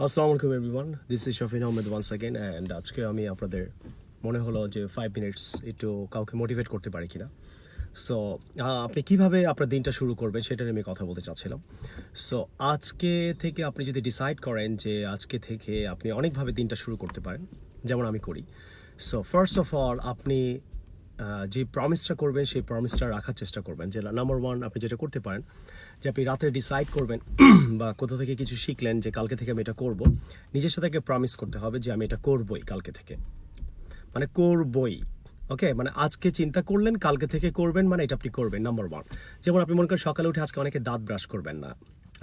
আসসালামু আলাইকুম everyone, this is Shafin Ahmed once again. And আজকে আমি আপনাদের মনে হলো যে 5 মিনিটস একটু কাউকে মোটিভেট করতে পারি কিনা। সো আপনি কিভাবে আপনার দিনটা শুরু করবেন সেটা নিয়ে আমি কথা বলতে চাচ্ছিলাম। সো আজকে থেকে আপনি যদি ডিসাইড করেন যে আজকে থেকে আপনি অনেকভাবে দিনটা শুরু করতে পারেন, যেমন আমি করি। সো ফার্স্ট অফ অল আপনি যে প্রমিসটা করবেন সেই প্রমিসটা রাখার চেষ্টা করবেন। যে নাম্বার ওয়ান, আপনি যেটা করতে পারেন যে আপনি রাতে ডিসাইড করবেন বা কোথা থেকে কিছু শিখলেন যে কালকে থেকে আমি এটা করব, নিজের সাথে প্রমিস করতে হবে যে আমি এটা করবই কালকে থেকে, মানে করবই। ওকে, মানে আজকে চিন্তা করলেন কালকে থেকে করবেন, মানে এটা আপনি করবেন নাম্বার ওয়ান। যেমন আপনি মনে করেন সকালে উঠে আজকে অনেকে দাঁত ব্রাশ করবেন না।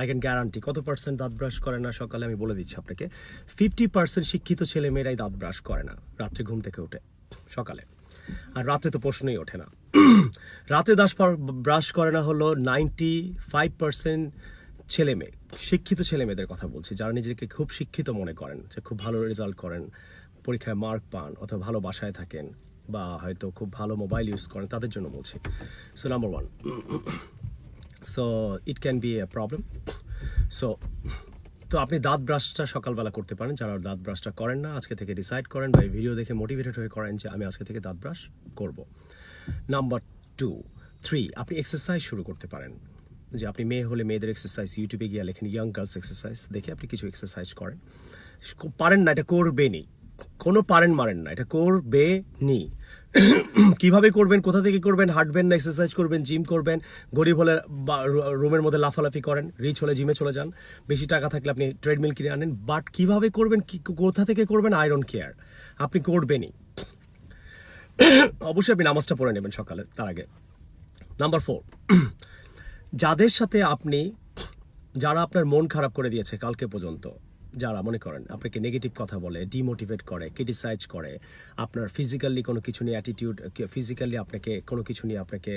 আই ক্যান গ্যারান্টি কত পার্সেন্ট দাঁত ব্রাশ করে না সকালে, আমি বলে দিচ্ছি আপনাকে। 50% শিক্ষিত ছেলেমেয়েরাই দাঁত ব্রাশ করে না রাত্রে ঘুম থেকে উঠে সকালে। আর রাতে তো প্রশ্নই ওঠে না। রাতে ব্রাশ করে না হলো 95% ছেলে মেয়ে, শিক্ষিত ছেলে মেয়েদের কথা বলছি, যারা নিজেকে খুব শিক্ষিত মনে করেন, যে খুব ভালো রেজাল্ট করেন, পরীক্ষায় মার্ক পান, অথবা ভালো বাসায় থাকেন, বা হয়তো খুব ভালো মোবাইল ইউজ করেন, তাদের জন্য বলছি। So number one, so it can B A problem. So তো আপনি দাঁত ব্রাশটা সকালবেলা করতে পারেন। যারা দাঁত ব্রাশটা করেন না, আজকে থেকে ডিসাইড করেন বা ভিডিও দেখে মোটিভেটেড হয়ে করেন যে আমি আজকে থেকে দাঁত ব্রাশ করব। নাম্বার 2, 3, আপনি এক্সারসাইজ শুরু করতে পারেন। যে আপনি মেয়ে হলে মেয়েদের এক্সারসাইজ ইউটিউবে গিয়ে লেখেন ইয়াং গার্লস এক্সারসাইজ, দেখে আপনি কিছু এক্সারসাইজ করেন। পারেন না এটা করবেনই, কোনো পারেন মারেন না, এটা করবেনই। কিভাবে করবেন, কোথা থেকে করবেন? হাঁটবেন না এক্সারসাইজ করবেন, জিম করবেন? গরিব হলে রুমের মধ্যে লাফালাফি করেন, রিচ হলে জিমে চলে যান, বেশি টাকা থাকলে আপনি ট্রেডমিল কিনে আনেন। বাট কিভাবে করবেন, কোথা থেকে করবেন, আই ডোন্ট কেয়ার, আপনি করবেনই। অবশ্যই আপনি নামাজটা পড়ে নেবেন সকালে তার আগে। নাম্বার 4, যাদের সাথে আপনি, যারা আপনার মন খারাপ করে দিয়েছে কালকে পর্যন্ত, যারা মনে করেন আপনাকে নেগেটিভ কথা বলে, ডিমোটিভেট করে, ক্রিটিসাইজ করে, আপনার ফিজিক্যালি কোনো কিছু নিয়ে অ্যাটিটিউড, ফিজিক্যালি আপনাকে কোনো কিছু নিয়ে আপনাকে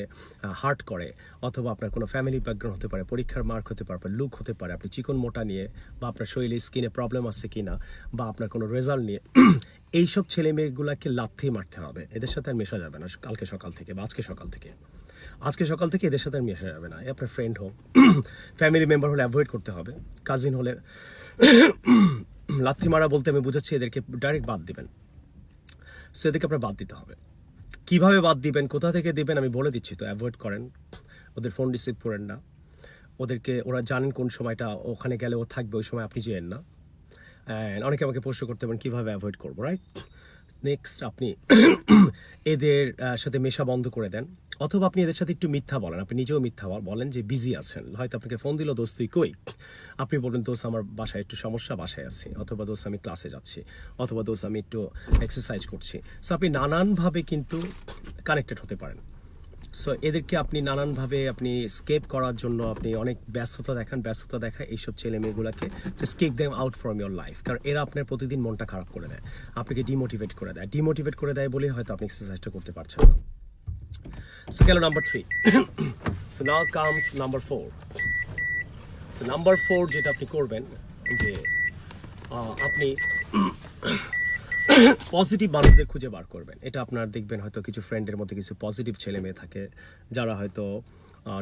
হার্ট করে, অথবা আপনার কোনো ফ্যামিলি ব্যাকগ্রাউন্ড হতে পারে, পরীক্ষার মার্ক হতে পারে, লুক হতে পারে, আপনি চিকন মোটা নিয়ে, বা আপনার শরীরে স্কিনে প্রবলেম আছে কিনা, বা আপনার কোনো রেজাল্ট নিয়ে, এইসব ছেলে মেয়েগুলোকে লাথি মারতে হবে। এদের সাথে আর মেশা যাবে না কালকে সকাল থেকে বা আজকে সকাল থেকে। আজকে সকাল থেকে এদের সাথে আর মেশা যাবে না। আপনার ফ্রেন্ড হোক, ফ্যামিলি মেম্বার হলে অ্যাভয়েড করতে হবে, কাজিন হলে। লাথি মারা বলতে আমি বুঝাচ্ছি এদেরকে ডাইরেক্ট বাদ দিবেন। সো এদেরকে আপনার বাদ দিতে হবে। কিভাবে বাদ দিবেন, কোথা থেকে দিবেন আমি বলে দিচ্ছি। তো অ্যাভয়েড করেন, ওদের ফোন রিসিভ করেন না, ওদেরকে, ওরা জানেন কোন সময়টা ওখানে গেলে ও থাকবে, ওই সময় আপনি যেয়েন না। অ্যান্ড অনেকে আমাকে প্রশ্ন করতে পারেন কীভাবে অ্যাভয়েড করবো, রাইট? নেক্সট, আপনি এদের সাথে মেশা বন্ধ করে দেন, অথবা আপনি এদের সাথে একটু মিথ্যা বলেন। আপনি নিজেও মিথ্যা বলেন যে বিজি আছেন, হয়তো আপনাকে ফোন দিল, দোস্ত তুই কই, আপনি বলবেন দোস্ত আমার বাসায় একটু সমস্যা, বাসায় আছি, অথবা দোস্ত আমি ক্লাসে যাচ্ছি, অথবা দোস্ত আমি একটু এক্সারসাইজ করছি। সো আপনি নানানভাবে কিন্তু কানেক্টেড হতে পারেন। সো এদেরকে আপনি নানানভাবে আপনি স্কেপ করার জন্য আপনি অনেক ব্যস্ততা দেখায় এইসব ছেলে মেয়েগুলোকে, just kick them out from your life. কারণ এরা আপনার প্রতিদিন মনটা খারাপ করে দেয়, আপনাকে ডিমোটিভেট করে দেয় বলে হয়তো আপনি এক্সারসাইজটা করতে পারছেন না। সো গেল number 3। So now comes number 4। So number 4 যেটা আপনি করবেন, যে আপনি পজিটিভ মানুষদের খুঁজে বার করবেন। এটা আপনার দেখবেন হয়তো কিছু ফ্রেন্ডের মধ্যে কিছু পজিটিভ ছেলে মেয়ে থাকে, যারা হয়তো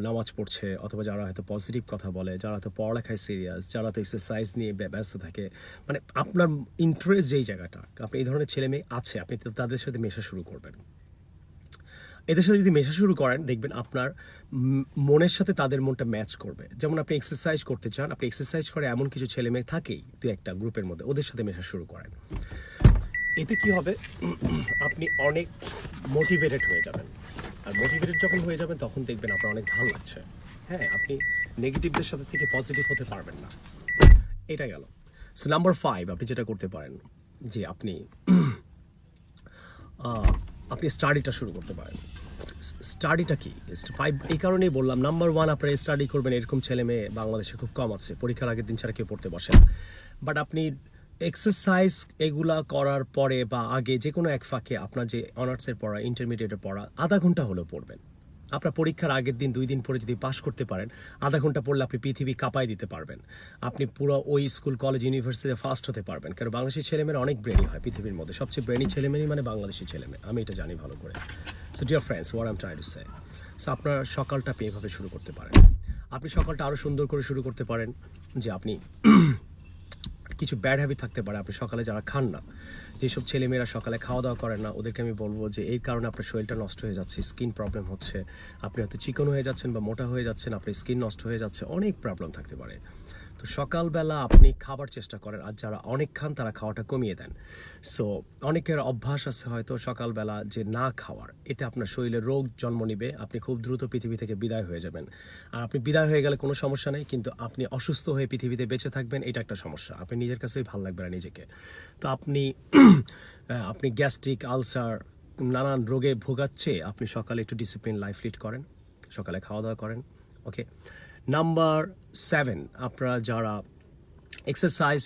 নামাজ পড়ছে, অথবা যারা হয়তো পজিটিভ কথা বলে, যারা হয়তো পড়ালেখায় সিরিয়াস, যারা তো এক্সারসাইজ নিয়ে ব্যস্ত থাকে। মানে আপনার ইন্টারেস্ট যেই জায়গাটা, আপনি এই ধরনের ছেলে মেয়ে আছে, আপনি তাদের সাথে মেশা শুরু করবেন। এদের সাথে যদি মেশা শুরু করেন, দেখবেন আপনার মনের সাথে তাদের মনটা ম্যাচ করবে। যেমন আপনি এক্সারসাইজ করতে চান, আপনি এক্সারসাইজ করে এমন কিছু ছেলে মেয়ে থাকেই দু একটা গ্রুপের মধ্যে, ওদের সাথে মেশা শুরু করেন। এতে কি হবে, আপনি অনেক মোটিভেটেড হয়ে যাবেন। আর মোটিভেটেড যখন হয়ে যাবেন, তখন দেখবেন আপনার অনেক ভালো লাগছে। হ্যাঁ, আপনি নেগেটিভদের সাথে থেকে পজিটিভ হতে পারবেন না। এটা গেল। সো নাম্বার 5, আপনি যেটা করতে পারেন, যে আপনি স্টাডিটা শুরু করতে পারেন। স্টাডিটা কি 5 এই কারণেই বললাম। নাম্বার 1, আপনারা স্টাডি করবেন, এরকম ছেলে মেয়ে বাংলাদেশে খুব কম আছে। পরীক্ষার আগের দিন ছাড়া কেউ পড়তে বসে না। বাট আপনি এক্সারসাইজ এগুলা করার পরে বা আগে যে কোনো এক ফাঁকে আপনার যে অনার্সের পড়া, ইন্টারমিডিয়েটের পড়া, আধা ঘন্টা হলেও পড়বেন। আপনার পরীক্ষার আগের দিন 2 দিন পরে যদি পাশ করতে পারেন, আধা ঘন্টা পড়লে আপনি পৃথিবী কাঁপায় দিতে পারবেন। আপনি পুরো ওই স্কুল, কলেজ, ইউনিভার্সিটিতে ফার্স্ট হতে পারবেন। কারণ বাংলাদেশি ছেলেমেয়েরা অনেক ব্রেনি হয়, পৃথিবীর মধ্যে সবচেয়ে ব্রেনি ছেলেমেয়েই মানে বাংলাদেশি ছেলেমেয়ে, আমি এটা জানি ভালো করে। So dear friends, what I am trying to say, so আপনার সকালটা আপনি এভাবে শুরু করতে পারেন। আপনি সকালটা আরও সুন্দর করে শুরু করতে পারেন, যে আপনি কিছু ব্যাড হ্যাবিট থাকতে পারে আপনি সকালে যারা খান না, যেসব ছেলেমেয়েরা সকালে খাওয়া দাওয়া করেন না, ওদেরকে আমি বলবো যে এই কারণে আপনার শরীরটা নষ্ট হয়ে যাচ্ছে, স্কিন প্রবলেম হচ্ছে, আপনি হয়তো চিকন হয়ে যাচ্ছেন বা মোটা হয়ে যাচ্ছেন, আপনার স্কিন নষ্ট হয়ে যাচ্ছে, অনেক প্রবলেম থাকতে পারে। তো সকালবেলা আপনি খাবার চেষ্টা করেন, আর যারা অনেক খান তারা খাওয়াটা কমিয়ে দেন। সো অনেকের অভ্যাস আছে হয়তো সকালবেলা যে না খাওয়ার, এতে আপনার শরীরে রোগ জন্ম নিবে, আপনি খুব দ্রুত পৃথিবী থেকে বিদায় হয়ে যাবেন। আর আপনি বিদায় হয়ে গেলে কোনো সমস্যা নেই, কিন্তু আপনি অসুস্থ হয়ে পৃথিবীতে বেঁচে থাকবেন, এটা একটা সমস্যা, আপনি নিজের কাছেই ভালো লাগবে না নিজেকে। তো আপনি গ্যাস্ট্রিক, আলসার, নানান রোগে ভোগাচ্ছে, আপনি সকালে একটু ডিসিপ্লিন লাইফ লিড করেন, সকালে খাওয়া দাওয়া করেন। ওকে, নাম্বার 7, আপনারা যারা এক্সারসাইজ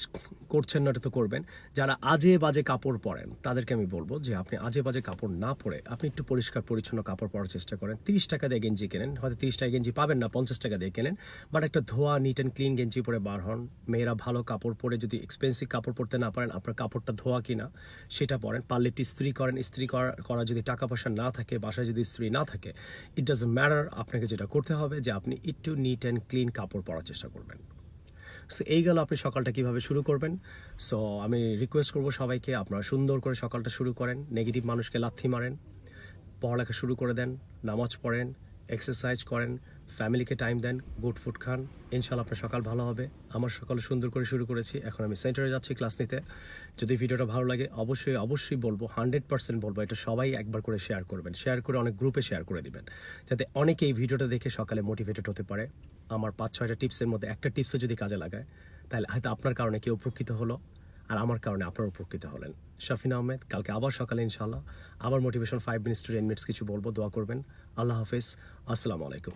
করছেন না, এটা তো করবেন। যারা আজে বাজে কাপড় পরেন তাদেরকে আমি বলবো যে আপনি আজে বাজে কাপড় না পরে আপনি একটু পরিষ্কার পরিচ্ছন্ন কাপড় পরার চেষ্টা করেন। 30 টাকা দিয়ে গেঞ্জি কেনেন, হয়তো 30 টাকা গেঞ্জি পাবেন না, 50 টাকা দিয়ে কেনেন, বাট একটা ধোয়া নিট অ্যান্ড ক্লিন গেঞ্জি পরে বার হন। মেয়েরা ভালো কাপড় পরে, যদি এক্সপেন্সিভ কাপড় পরতে না পারেন, আপনার কাপড়টা ধোয়া কিনা সেটা পরেন। পারলে একটু ইস্ত্রি করেন, ইস্ত্রি করা যদি টাকা পয়সা না থাকে, বাসায় যদি ইস্ত্রি না থাকে, ইট ডাজন্ট ম্যাটার, আপনাকে যেটা করতে হবে যে আপনি একটু নিট অ্যান্ড ক্লিন কাপড় পরার চেষ্টা করবেন। সো এই গেল আপনি সকালটা কীভাবে শুরু করবেন। সো আমি রিকোয়েস্ট করবো সবাইকে, আপনারা সুন্দর করে সকালটা শুরু করেন, নেগেটিভ মানুষকে লাথি মারেন, পড়ালেখা শুরু করে দেন, নামাজ পড়েন, এক্সারসাইজ করেন, ফ্যামিলিকে টাইম দেন, গুড ফুড খান, ইনশাল্লাহ আপনার সকাল ভালো হবে। আমার সকাল সুন্দর করে শুরু করেছি, এখন আমি সেন্টারে যাচ্ছি ক্লাস নিতে। যদি ভিডিওটা ভালো লাগে অবশ্যই বলবো, 100% বলবো, এটা সবাই একবার করে শেয়ার করবেন, শেয়ার করে অনেক গ্রুপে শেয়ার করে দিবেন, যাতে অনেকে এই ভিডিওটা দেখে সকালে মোটিভেটেড হতে পারে। আমার 5-6টা টিপসের মধ্যে একটা টিপসও যদি কাজে লাগায়, তাহলে হয়তো আপনার কারণে কেউ উপকৃত হলো, আর আমার কারণে আপনারা উপকৃত হলেন। শাফিন আহমেদ, কালকে আবার সকালে ইনশাল্লাহ আবার মোটিভেশন 5 minutes to 10 minutes কিছু বলবো, দোয়া করবেন। আল্লাহ হাফেজ, আসসালামু আলাইকুম।